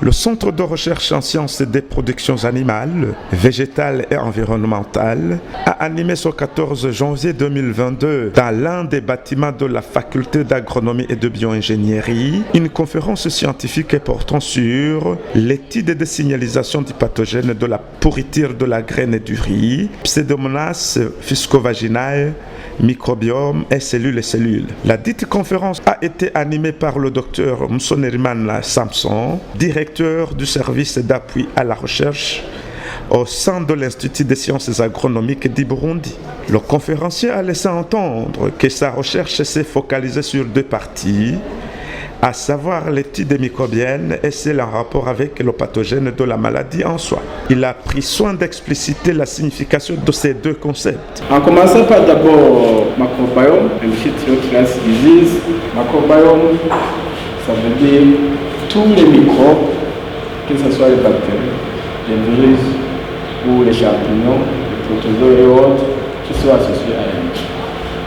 Le Centre de recherche en sciences des productions animales, végétales et environnementales a animé ce 14 janvier 2022 dans l'un des bâtiments de la faculté d'agronomie et de bio-ingénierie une conférence scientifique portant sur l'étude des signalisations du pathogène de la pourriture de la graine et du riz, Pseudomonas fuscovaginae, microbiome et cellules. La dite conférence a été animée par le docteur Msoneriman Samson, directeur du service d'appui à la recherche au sein de l'Institut des sciences agronomiques du Burundi. Le conférencier a laissé entendre que sa recherche s'est focalisée sur deux parties, à savoir l'étude microbienne et celle en rapport avec le pathogène de la maladie en soi. Il a pris soin d'expliciter la signification de ces deux concepts. En commençant par d'abord microbiome, class disease. Microbiome, ça veut dire tous les microbes, que ce soit les bactéries, les virus ou les champignons, les protozoaires et autres, qui sont associés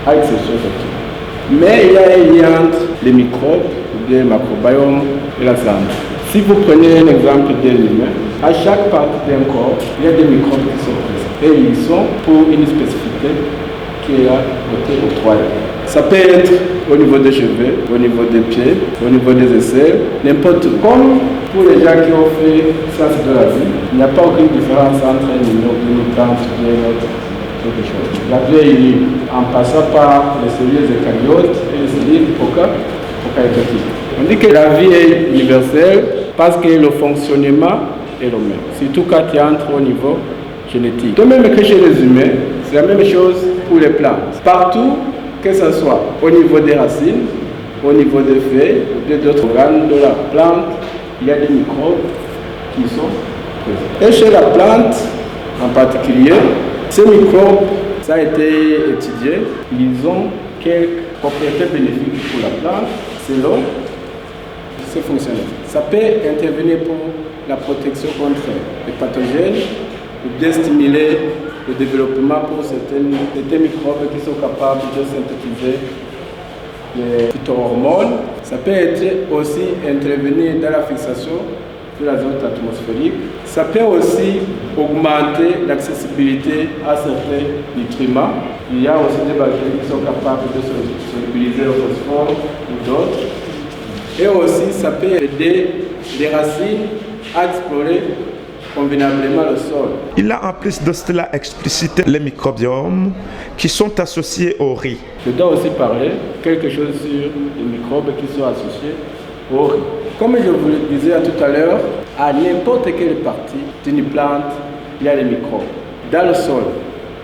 à l'exception de tout. Mais il y a un lien entre les microbes, le microbiome et la santé. Si vous prenez un exemple de l'humain, à chaque partie d'un corps, il y a des microbes qui sont présents. Et ils sont pour une spécificité qui est octroyée. Ça peut être au niveau des cheveux, au niveau des pieds, au niveau des aisselles, n'importe où. Comme pour les gens qui ont fait sciences de la vie, il n'y a pas aucune différence entre une plante et une autre. Quelque chose. La vie est unie en passant par les cellules eucaryotes et les cellules prokaryotiques. On dit que la vie est universelle parce que le fonctionnement est le même, surtout quand il entre au niveau génétique. De même que chez les humains, c'est la même chose pour les plantes. Partout, que ce soit au niveau des racines, au niveau des feuilles ou d'autres organes de la plante, il y a des microbes qui sont présents. Et chez la plante en particulier, ces microbes, ça a été étudié, ils ont quelques propriétés bénéfiques pour la plante selon ses fonctionnements. Ça peut intervenir pour la protection contre les pathogènes, ou bien stimuler le développement pour certains microbes qui sont capables de synthétiser les phytohormones. Ça peut être aussi intervenir dans la fixation de l'azote atmosphérique. Ça peut aussi augmenter l'accessibilité à certains nutriments. Il y a aussi des bactéries qui sont capables de solubiliser le phosphore ou d'autres. Et aussi, ça peut aider les racines à explorer convenablement le sol. Il a en plus de cela explicité les microbiomes qui sont associés au riz. Je dois aussi parler quelque chose sur les microbes qui sont associés au riz. Comme je vous le disais tout à l'heure, à n'importe quelle partie d'une plante, il y a les microbes. Dans le sol,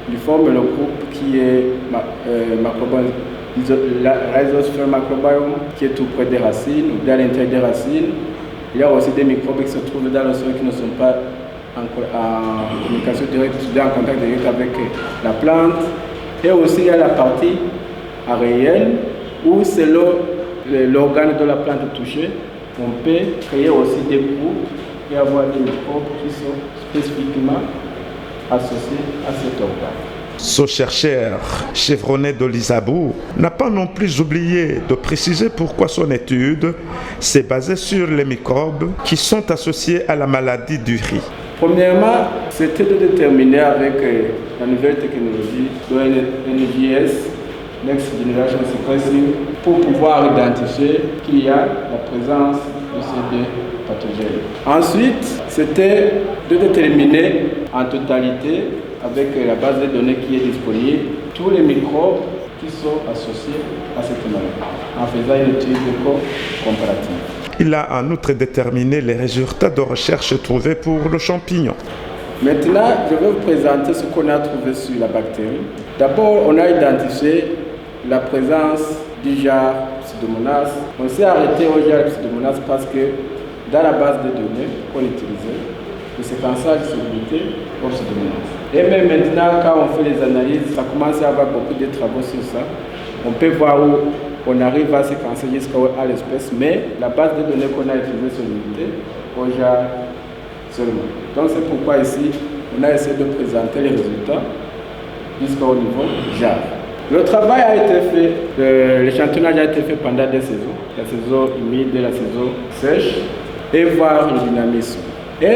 ils forment le groupe qui est Rhizosphère microbiome, qui est tout près des racines ou dans l'intérieur des racines. Il y a aussi des microbes qui se trouvent dans le sol qui ne sont pas en communication directe, en contact direct avec la plante. Et aussi il y a la partie aérienne où selon l'organe de la plante touché, on peut créer aussi des groupes et avoir des microbes qui sont spécifiquement associés à cet organe. Ce chercheur chevronné de l'Isabou n'a pas non plus oublié de préciser pourquoi son étude s'est basée sur les microbes qui sont associés à la maladie du riz. Premièrement, c'était de déterminer avec la nouvelle technologie de NGS, Next Generation Sequencing, pour pouvoir identifier qu'il y a la présence de ces deux pathogènes. Ensuite, c'était de déterminer en totalité, avec la base de données qui est disponible, tous les microbes qui sont associés à cette maladie, en faisant une étude comparative. Il a en outre déterminé les résultats de recherche trouvés pour le champignon. Maintenant, je vais vous présenter ce qu'on a trouvé sur la bactérie. D'abord, on a identifié la présence du genre Pseudomonas. On s'est arrêté au genre Pseudomonas parce que dans la base de données qu'on utilisait, le séquençage s'est limité au Pseudomonas. Et même maintenant, quand on fait les analyses, ça commence à avoir beaucoup de travaux sur ça. On peut voir où on arrive à séquencer jusqu'à l'espèce, mais la base de données qu'on a utilisée sont limitées au genre seulement. Donc c'est pourquoi ici, on a essayé de présenter les résultats jusqu'au niveau genre. Le travail a été fait, l'échantillonnage a été fait pendant 2 saisons, la saison humide et la saison sèche. et voir le dynamisme. Et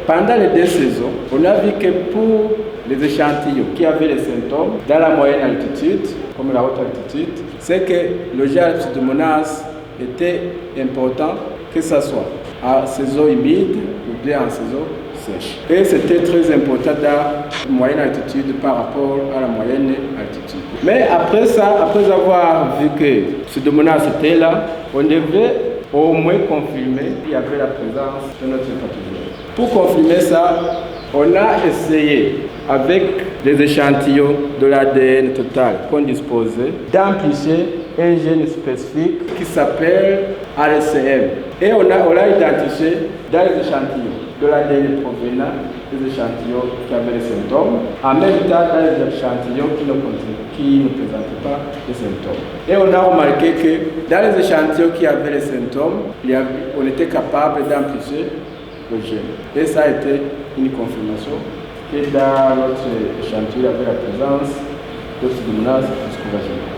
pendant les 2 saisons, on a vu que pour les échantillons qui avaient les symptômes dans la moyenne altitude, comme la haute altitude, c'est que le gel Pseudomonas était important, que ce soit en saison humide ou bien en saison sèche. Et c'était très important dans la moyenne altitude par rapport à la moyenne altitude. Mais après ça, après avoir vu que Pseudomonas était là, on devait au moins confirmer qu'il y avait la présence de notre pathogène. Pour confirmer ça, on a essayé avec des échantillons de l'ADN total qu'on disposait d'amplifier un gène spécifique qui s'appelle ALCM. Et on a identifié dans les échantillons de l'ADN provenant des échantillons qui avaient les symptômes, en même temps dans les échantillons qui ne présentaient pas les symptômes. Et on a remarqué que dans les échantillons qui avaient les symptômes, on était capable d'amplifier le gène. Et ça a été une confirmation que dans notre échantillon, il y avait la présence de Pseudomonas muscovaginalis.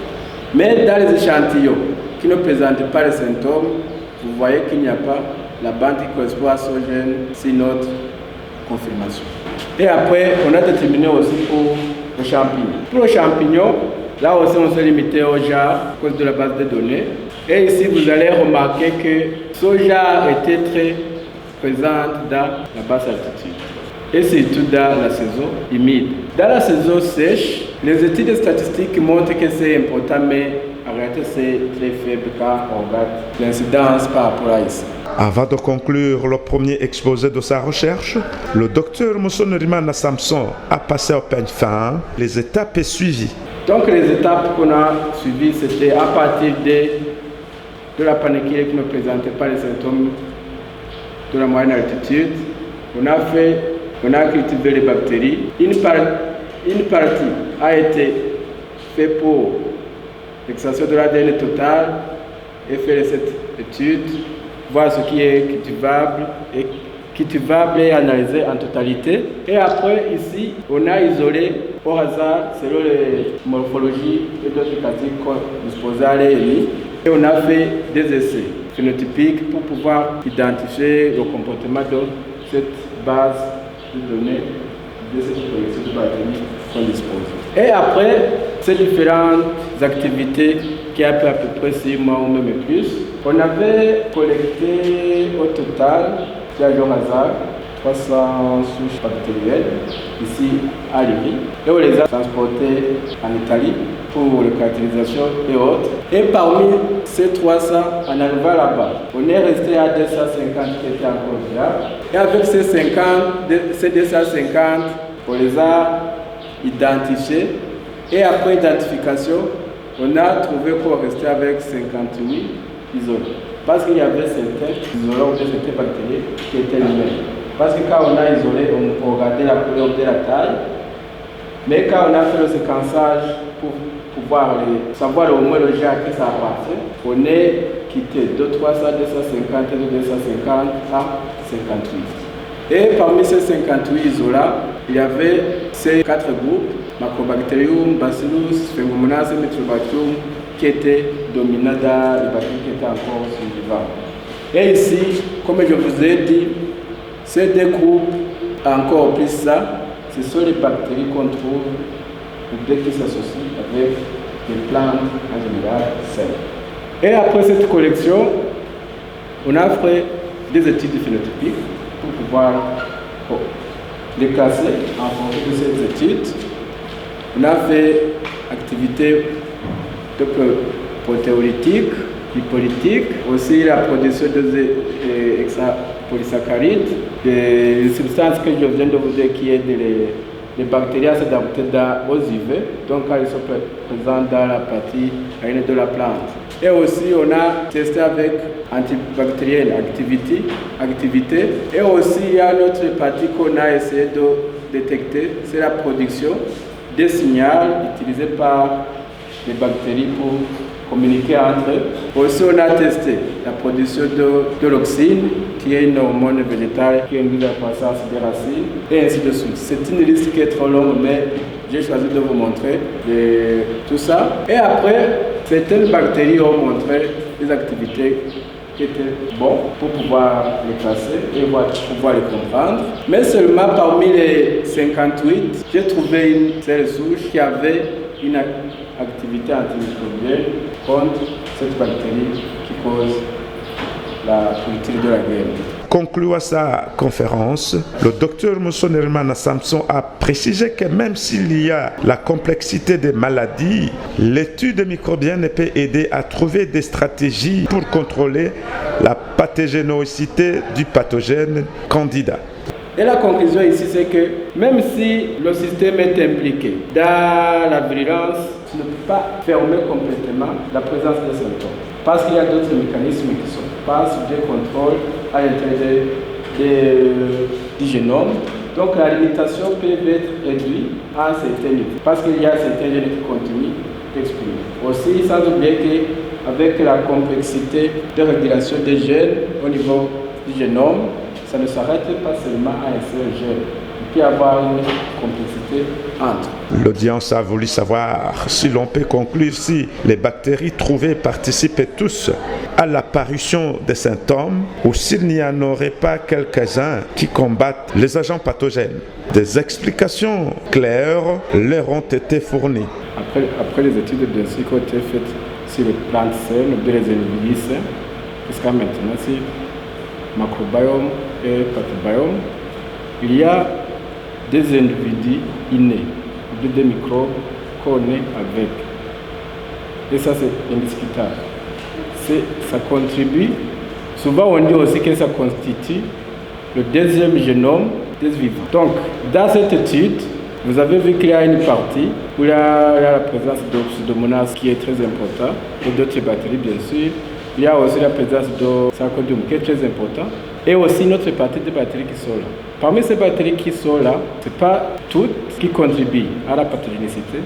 Mais dans les échantillons qui ne présentent pas les symptômes, vous voyez qu'il n'y a pas la bande qui correspond à ce gène, c'est notre confirmation. Et après, on a déterminé aussi pour le champignon. Pour le champignon, là aussi on s'est limité au genre à cause de la base de données. Et ici, vous allez remarquer que ce genre était très présent dans la basse altitude. Et surtout dans la saison humide. Dans la saison sèche, les études statistiques montrent que c'est important, mais en réalité c'est très faible quand on regarde l'incidence par rapport à ici. Avant de conclure le premier exposé de sa recherche, le docteur Moussonerimana Samson a passé au peigne fin les étapes suivies. Donc les étapes qu'on a suivies, c'était à partir de la panicule qui ne présentait pas les symptômes de la moyenne altitude. On a cultivé les bactéries. Une partie a été faite pour l'extraction de l'ADN total et faire cette étude, voir ce qui est cultivable et analysé en totalité. Et après, ici, on a isolé au hasard, selon les morphologies et d'autres pratiques qu'on disposait à l'EMI. Et on a fait des essais phénotypiques pour pouvoir identifier le comportement de cette base de données de cette collection de bactéries qu'on dispose. Et après, ces différentes activités qui a pris à peu près 6 mois ou même plus, on avait collecté au total, via le hasard, 300 souches bactériennes ici à Libye. Et on les a transportées en Italie pour la caractérisation et autres. Et parmi ces 300, en arrivant là-bas, on est resté à 250 qui étaient encore viables. Et avec ces 250, on les a identifiés. Et après identification, on a trouvé qu'on restait avec 58 isolants. Parce qu'il y avait certains isolants ou certaines bactéries qui étaient humaines. Parce que quand on a isolé, on regardait la couleur de la taille. Mais quand on a fait le séquençage pour pouvoir savoir au moins le genre que ça appartient, on est quitté de 300, 250 et de 250 à 58. Et parmi ces 58 isolats, il y avait ces 4 groupes, Macrobacterium, Bacillus, Sphaeromonas et Mycobacterium, qui étaient dominants dans les bactéries qui étaient encore survivantes. Et ici, comme je vous ai dit, ces 2 groupes, encore plus ça, ce sont les bactéries qu'on trouve dès qu'ils s'associent avec des plantes en général saines. Et après cette collection, on a fait des études phénotypiques pour pouvoir les classer en fonction de ces études. On a fait activité de protéolytique, lipolytique, aussi la production de polysaccharides, des substances que je viens de vous dire qui aident les bactéries à s'adapter aux UV, donc quand elles sont présentes dans la partie aérienne de la plante. Et aussi on a testé avec antibactérienne activité. Et aussi il y a une autre partie qu'on a essayé de détecter, c'est la production des signaux utilisés par les bactéries pour communiquer entre eux. Aussi, on a testé la production de l'auxine, qui est une hormone végétale qui induit la croissance des racines, et ainsi de suite. C'est une liste qui est trop longue, mais j'ai choisi de vous montrer tout ça. Et après, certaines bactéries ont montré des activités qui étaient bons pour pouvoir les classer et pouvoir les comprendre. Mais seulement parmi les 58, j'ai trouvé une seule souche qui avait une activité antimicrobienne contre cette bactérie qui cause la politique de la graine. Concluant sa conférence, le docteur Mousson Hermana Samson a précisé que même s'il y a la complexité des maladies, l'étude microbienne peut aider à trouver des stratégies pour contrôler la pathogénicité du pathogène Candida. Et la conclusion ici, c'est que même si le système est impliqué dans la virulence, tu ne peux pas fermer complètement la présence des symptômes. Parce qu'il y a d'autres mécanismes qui sont pas sous des contrôles à l'intérieur du génome. Donc la limitation peut être réduite à un certain niveau. Parce qu'il y a certains gènes qui continuent d'exprimer. Aussi, sans oublier qu'avec la complexité de régulation des gènes au niveau du génome, ça ne s'arrête pas seulement à un seul gène. Il peut y avoir une complexité entre. L'audience a voulu savoir si l'on peut conclure si les bactéries trouvées participent tous à l'apparition des symptômes ou s'il n'y en aurait pas quelques-uns qui combattent les agents pathogènes. Des explications claires leur ont été fournies. Après les études bien sûr qui ont été faites sur les plantes saines, les individus sains, jusqu'à maintenant, sur macrobiome et pathobiome, il y a des individus innés, des microbes qu'on est avec. Et ça, c'est indiscutable. Ça contribue. Souvent, on dit aussi que ça constitue le deuxième génome des vivants. Donc, dans cette étude, vous avez vu qu'il y a une partie où il y a la présence de Pseudomonas qui est très importante, et d'autres bactéries, bien sûr. Il y a aussi la présence de Sarcodium qui est très important, et aussi une autre partie des bactéries qui sont là. Parmi ces bactéries qui sont là, ce n'est pas toutes qui contribuent à la pathogénicité.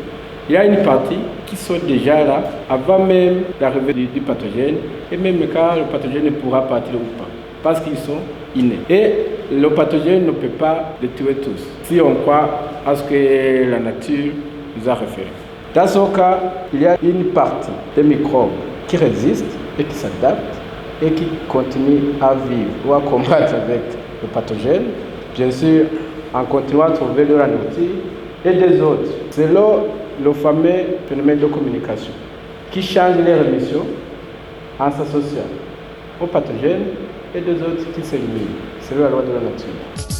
Il y a une partie qui sont déjà là avant même l'arrivée du pathogène, et même quand le pathogène pourra partir ou pas, parce qu'ils sont innés. Et le pathogène ne peut pas les tuer tous, si on croit à ce que la nature nous a référé. Dans ce cas, il y a une partie des microbes qui résistent et qui s'adaptent et qui continuent à vivre ou à combattre avec le pathogène, bien sûr en continuant à trouver de la nourriture, et des autres, selon le fameux phénomène de communication, qui change les rémissions en s'associant aux pathogènes et des autres qui s'éliminent, selon la loi de la nature.